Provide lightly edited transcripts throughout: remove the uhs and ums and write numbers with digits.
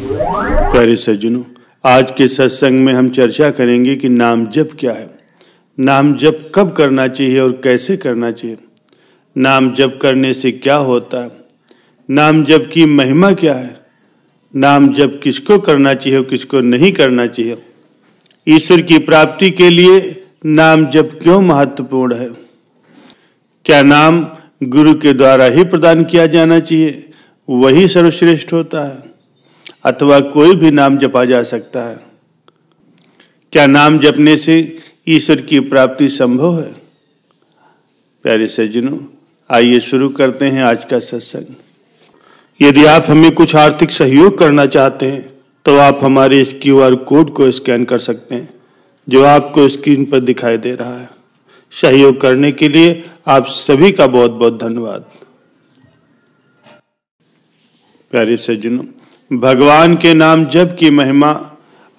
प्यारे सज्जनों, आज के सत्संग में हम चर्चा करेंगे कि नाम जप क्या है, नाम जप कब करना चाहिए और कैसे करना चाहिए, नाम जप करने से क्या होता है, नाम जप की महिमा क्या है, नाम जप किसको करना चाहिए और किसको नहीं करना चाहिए, ईश्वर की प्राप्ति के लिए नाम जप क्यों महत्वपूर्ण है, क्या नाम गुरु के द्वारा ही प्रदान किया जाना चाहिए, वही सर्वश्रेष्ठ होता है अथवा कोई भी नाम जपा जा सकता है, क्या नाम जपने से ईश्वर की प्राप्ति संभव है। प्यारे सज्जनों, आइए शुरू करते हैं आज का सत्संग। यदि आप हमें कुछ आर्थिक सहयोग करना चाहते हैं तो आप हमारे इस QR कोड को स्कैन कर सकते हैं जो आपको स्क्रीन पर दिखाई दे रहा है। सहयोग करने के लिए आप सभी का बहुत बहुत धन्यवाद। प्यारे सज्जनों, भगवान के नाम जप की महिमा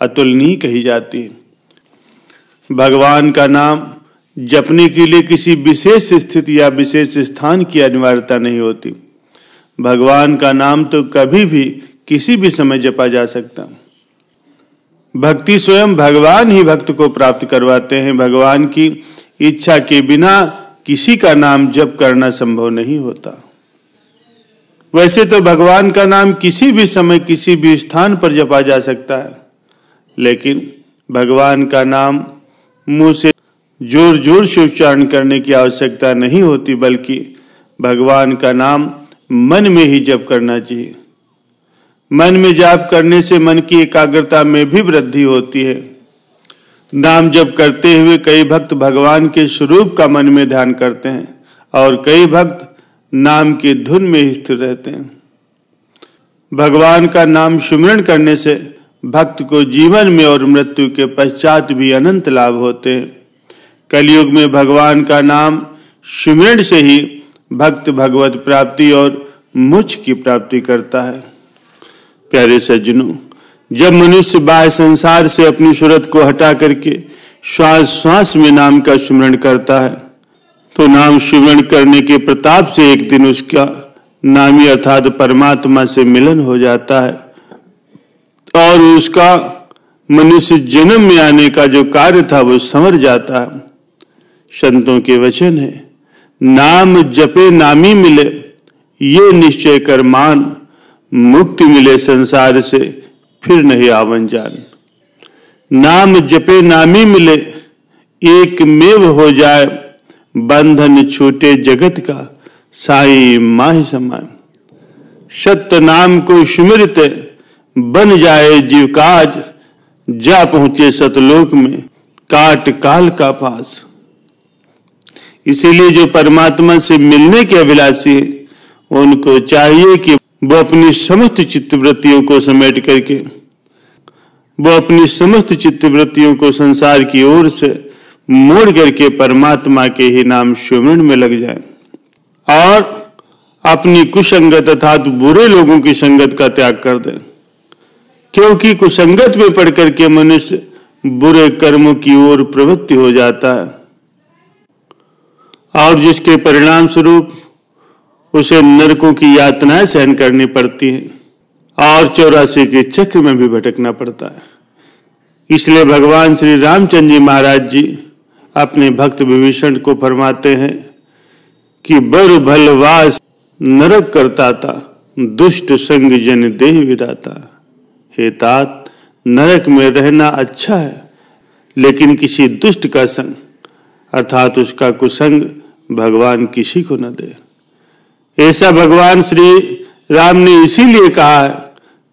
अतुलनीय कही जाती है। भगवान का नाम जपने के लिए किसी विशेष स्थिति या विशेष स्थान की अनिवार्यता नहीं होती। भगवान का नाम तो कभी भी किसी भी समय जपा जा सकता। भक्ति स्वयं भगवान ही भक्त को प्राप्त करवाते हैं। भगवान की इच्छा के बिना किसी का नाम जप करना संभव नहीं होता। वैसे तो भगवान का नाम किसी भी समय किसी भी स्थान पर जपा जा सकता है, लेकिन भगवान का नाम मुंह से जोर जोर से उच्चारण करने की आवश्यकता नहीं होती, बल्कि भगवान का नाम मन में ही जप करना चाहिए। मन में जाप करने से मन की एकाग्रता में भी वृद्धि होती है। नाम जप करते हुए कई भक्त भगवान के स्वरूप का मन में ध्यान करते हैं और कई भक्त नाम की धुन में स्थिर रहते हैं। भगवान का नाम सुमिरन करने से भक्त को जीवन में और मृत्यु के पश्चात भी अनंत लाभ होते हैं। कलयुग में भगवान का नाम सुमिरन से ही भक्त भगवत प्राप्ति और मोक्ष की प्राप्ति करता है। प्यारे सज्जनों, जब मनुष्य बाह्य संसार से अपनी सूरत को हटा करके श्वास श्वास में नाम का सुमिरन करता है तो नाम सुमिरन करने के प्रताप से एक दिन उसका नामी अर्थात परमात्मा से मिलन हो जाता है और उसका मनुष्य जन्म में आने का जो कार्य था वो संवर जाता है। संतों के वचन है, नाम जपे नामी मिले, ये निश्चय कर मान, मुक्ति मिले संसार से फिर नहीं आवन जान। नाम जपे नामी मिले, एक मेव हो जाए, बंधन छूटे जगत का, साई माहि समाए। सत्य नाम को सुमिरत बन जाए जीव काज, जा पहुंचे सतलोक में काट काल का पास। इसीलिए जो परमात्मा से मिलने के अभिलाषी हैं उनको चाहिए कि वो अपनी समस्त चित्तवृत्तियों को समेट करके वो अपनी समस्त चित्तवृत्तियों को संसार की ओर से मोड़ करके परमात्मा के ही नाम सुमिरन में लग जाए और अपनी कुसंगत अर्थात बुरे लोगों की संगत का त्याग कर दें, क्योंकि कुसंगत में पड़ करके मनुष्य बुरे कर्मों की ओर प्रवृत्ति हो जाता है और जिसके परिणाम स्वरूप उसे नरकों की यातनाएं सहन करनी पड़ती हैं और 84 के चक्र में भी भटकना पड़ता है। इसलिए भगवान श्री रामचंद्र जी महाराज जी अपने भक्त विभीषण को फरमाते हैं कि बर भलवास नरक करता था, दुष्ट संग जन देह विदाता। हे तात, नरक में रहना अच्छा है, लेकिन किसी दुष्ट का संग अर्थात उसका कुसंग भगवान किसी को न दे। ऐसा भगवान श्री राम ने इसीलिए कहा है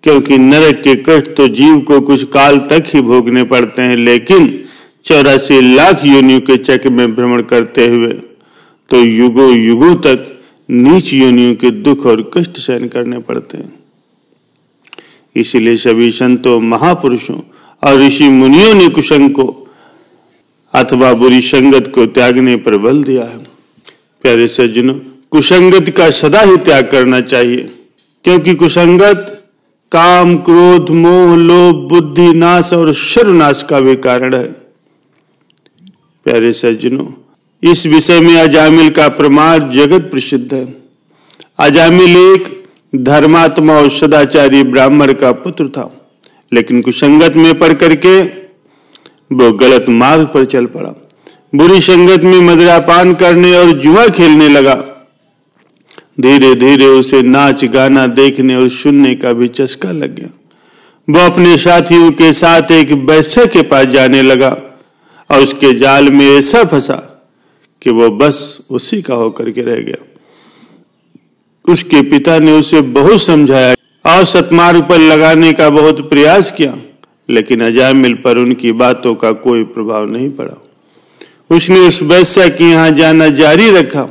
क्योंकि नरक के कष्ट तो जीव को कुछ काल तक ही भोगने पड़ते हैं, लेकिन 84 लाख योनियों के चक्र में भ्रमण करते हुए तो युगों युगों तक नीच योनियों के दुख और कष्ट सहन करने पड़ते हैं। इसीलिए सभी संतों, महापुरुषों और ऋषि मुनियों ने कुसंग को अथवा बुरी संगत को त्यागने पर बल दिया है। प्यारे सज्जनों, कुसंगत का सदा ही त्याग करना चाहिए, क्योंकि कुसंगत काम, क्रोध, मोह, लोभ, बुद्धि नाश और सर्वनाश का भी कारण है। प्यारे सज्जनों, इस विषय में अजामिल का प्रमाण जगत प्रसिद्ध है। अजामिल एक धर्मात्मा और सदाचारी ब्राह्मण का पुत्र था, लेकिन कुसंगत में पड़ करके वो गलत मार्ग पर चल पड़ा। बुरी संगत में मदिरापान करने और जुआ खेलने लगा। धीरे धीरे उसे नाच गाना देखने और सुनने का भी चस्का लग गया। वो अपने साथियों के साथ एक वैश्य के पास जाने लगा और उसके जाल में ऐसा फंसा कि वो बस उसी का होकर के रह गया। उसके पिता ने उसे बहुत समझाया और सत्मार्ग पर लगाने का बहुत प्रयास किया, लेकिन अजामिल पर उनकी बातों का कोई प्रभाव नहीं पड़ा। उसने उस वैश्य के यहाँ जाना जारी रखा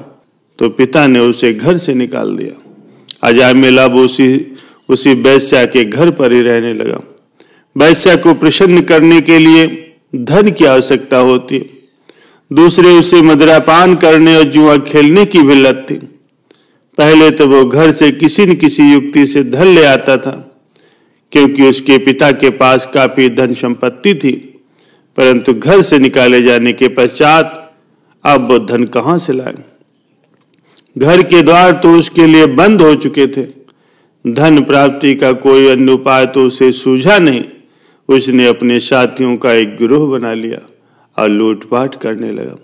तो पिता ने उसे घर से निकाल दिया। अजामिल अब उसी वैश्य के घर पर ही रहने लगा। वैश्य को प्रसन्न करने के लिए धन की आवश्यकता होती, दूसरे उसे मदिरापान करने और जुआ खेलने की भी लत थी। पहले तो वो घर से किसी न किसी युक्ति से धन ले आता था, क्योंकि उसके पिता के पास काफी धन संपत्ति थी, परंतु घर से निकाले जाने के पश्चात अब वो धन कहां से लाए। घर के द्वार तो उसके लिए बंद हो चुके थे। धन प्राप्ति का कोई अन्य उपाय तो उसे सूझा नहीं। उसने अपने साथियों का एक गिरोह बना लिया और लूटपाट करने लगा।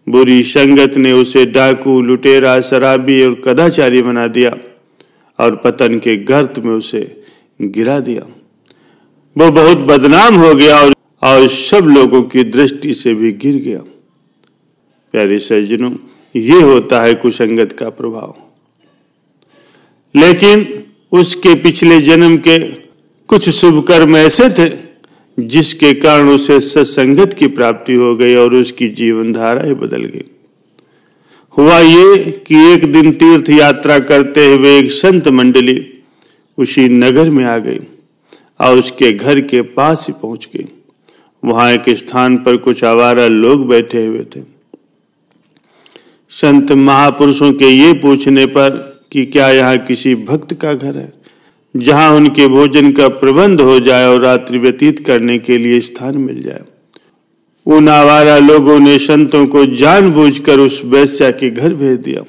बुरी संगत ने उसे डाकू, लुटेरा, शराबी और कदाचारी बना दिया और पतन के गर्त में उसे गिरा दिया। वो बहुत बदनाम हो गया और सब लोगों की दृष्टि से भी गिर गया। प्यारे सज्जनों, ये होता है कुसंगत का प्रभाव। लेकिन उसके पिछले जन्म के कुछ शुभ कर्म ऐसे थे जिसके कारण उसे सत्संगत की प्राप्ति हो गई और उसकी जीवन धारा ही बदल गई। हुआ ये कि एक दिन तीर्थ यात्रा करते हुए एक संत मंडली उसी नगर में आ गई और उसके घर के पास ही पहुंच गई। वहां एक स्थान पर कुछ आवारा लोग बैठे हुए थे। संत महापुरुषों के ये पूछने पर कि क्या यहाँ किसी भक्त का घर है जहां उनके भोजन का प्रबंध हो जाए और रात्रि व्यतीत करने के लिए स्थान मिल जाए, उन आवारा लोगों ने संतों को जानबूझकर उस वैश्य के घर भेज दिया।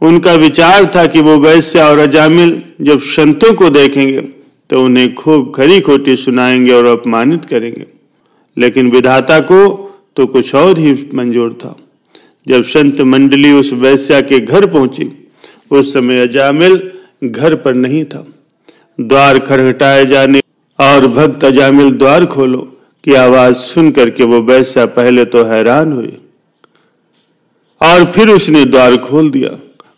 उनका विचार था कि वो वैश्य और अजामिल जब संतों को देखेंगे तो उन्हें खूब खरी खोटी सुनाएंगे और अपमानित करेंगे, लेकिन विधाता को तो कुछ और ही मंजूर था। जब संत मंडली उस वैश्य के घर पहुंची, उस समय अजामिल घर पर नहीं था। द्वार खटखटाए जाने और भक्त अजामिल द्वार खोलो की आवाज सुन करके वो वैश्य पहले तो हैरान हुई और फिर उसने द्वार खोल दिया।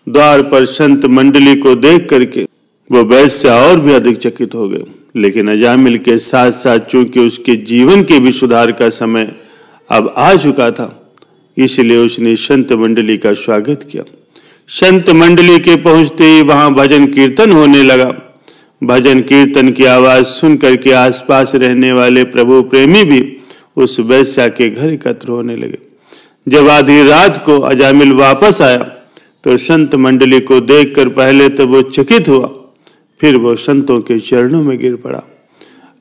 द्वार पर संत मंडली को देख करके वो वैश्य और भी अधिक चकित हो गए, लेकिन अजामिल के साथ साथ चूंकि उसके जीवन के भी सुधार का समय अब आ चुका था, इसलिए उसने संत मंडली का स्वागत किया। संत मंडली के पहुंचते ही वहां भजन कीर्तन होने लगा। भजन कीर्तन की आवाज सुन करके आसपास रहने वाले प्रभु प्रेमी भी उस वैश्य के घर एकत्र होने लगे। जब आधी रात को अजामिल वापस आया तो संत मंडली को देखकर पहले तो वो चकित हुआ, फिर वो संतों के चरणों में गिर पड़ा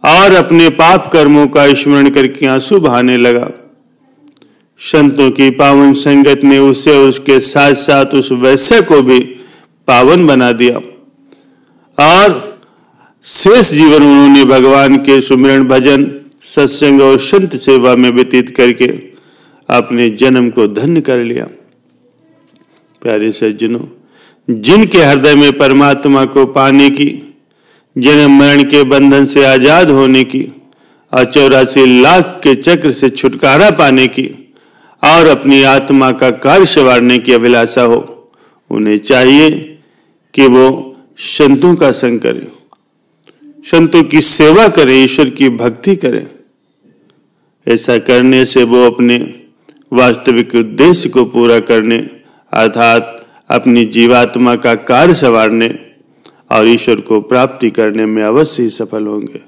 और अपने पाप कर्मों का स्मरण करके आंसू बहाने लगा। संतों की पावन संगत ने उसे और उसके साथ साथ उस वैश्य को भी पावन बना दिया और शेष जीवन उन्होंने भगवान के सुमिरन, भजन, सत्संग और संत सेवा में व्यतीत करके अपने जन्म को धन्य कर लिया। प्यारे सज्जनों, जिनके हृदय में परमात्मा को पाने की, जन्म मरण के बंधन से आजाद होने की और 84 लाख के चक्र से छुटकारा पाने की और अपनी आत्मा का कार्य संवारने की अभिलाषा हो, उन्हें चाहिए कि वो संतों का संग करें, संतों की सेवा करें, ईश्वर की भक्ति करें। ऐसा करने से वो अपने वास्तविक उद्देश्य को पूरा करने अर्थात अपनी जीवात्मा का कार्य संवारने और ईश्वर को प्राप्ति करने में अवश्य ही सफल होंगे।